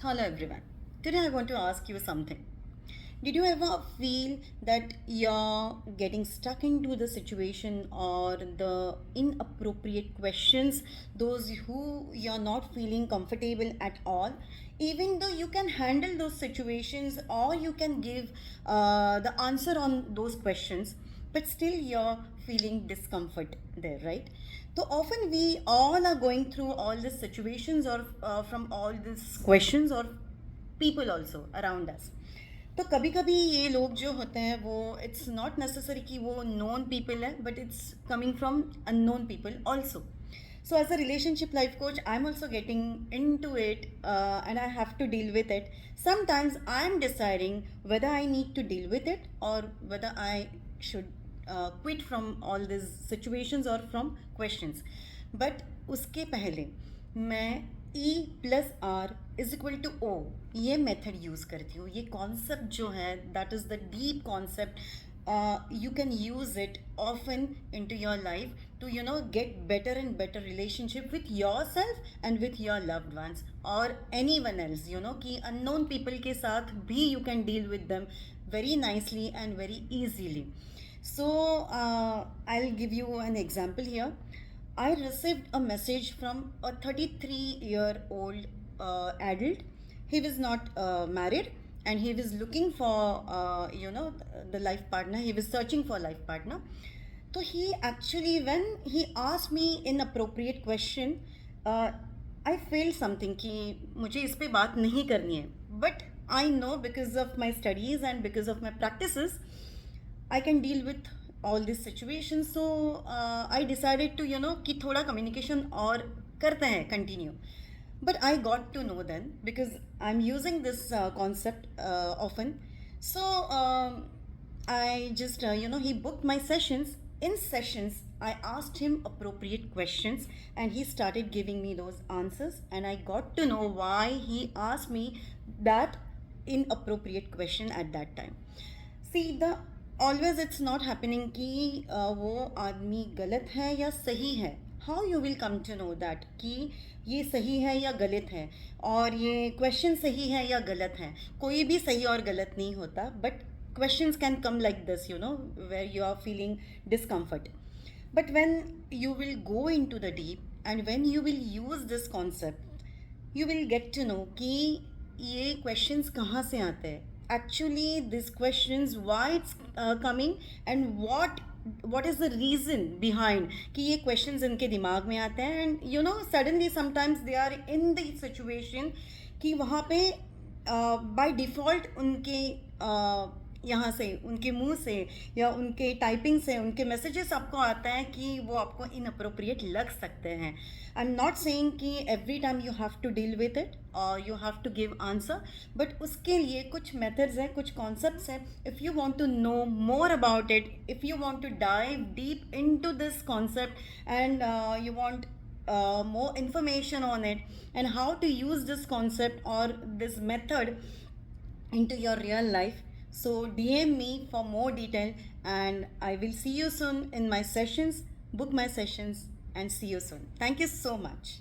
Hello everyone. Today I want to ask you something. Did you ever feel that you're getting stuck into the situation or the inappropriate questions, those who you're not feeling comfortable at all, even though you can handle those situations or you can give the answer on those questions, but still you're feeling discomfort there, right? So often we all are going through all these situations or from all these questions or people also around us. तो कभी कभी ये लोग जो होते हैं वो it's not necessary कि वो नोन पीपल है but it's coming from unknown people also. So as a relationship life coach, I'm also getting into it and I have to deal with it. Sometimes I'm deciding whether I need to deal with it or whether I should quit from all these situations or from questions. But उसके पहले मैं E+R=O ये method use करती हूँ. ये concept जो है that is the deep concept. You can use it often into your life to get better and better relationship with yourself and with your loved ones or anyone else, कि unknown people के साथ भी you can deal with them very nicely and very easily. So I'll give you an example here. I received a message from a 33-year-old adult. He was not married and he was looking for the life partner. He was searching for life partner. So he actually, when he asked me inappropriate question, uh, I feel something कि मुझे इस पे बात नहीं करनी है. But I know because of my studies and because of my practices, I can deal with all these situations. So I decided to कि थोड़ा communication और करते हैं continue. But I got to know then because I'm using this concept often. So I just he booked my sessions. In sessions I asked him appropriate questions and he started giving me those answers, and I got to know why he asked me that inappropriate question at that time. See, the always it's not happening कि वो आदमी गलत है या सही है. How you will come to know that कि ये सही है या गलत है, और ये क्वेश्चन सही है या गलत है. कोई भी सही और गलत नहीं होता, but questions can come like this, where you are feeling discomfort. But when you will go into the deep and when you will use this concept, you will get to know कि ये questions कहाँ से आते हैं. Actually these questions, why it's coming and what is the reason behind कि ये questions इनके दिमाग में आते हैं. And suddenly sometimes they are in the situation कि वहाँ पे by default उनके यहाँ से उनके मुंह से या उनके टाइपिंग से उनके मैसेजेस आपको आता है कि वो आपको इनअप्रोप्रिएट लग सकते हैं. आई एम नॉट सेइंग कि every time you have to deal with it और you have to give answer, but उसके लिए कुछ मेथड्स हैं, कुछ कॉन्सेप्ट्स हैं. If you want to know more about it, if you want to dive deep into this concept and you want more information on it and how to use this concept or this method into your real life, so DM me for more detail and I will see you soon in my sessions. Book my sessions and see you soon. Thank you so much.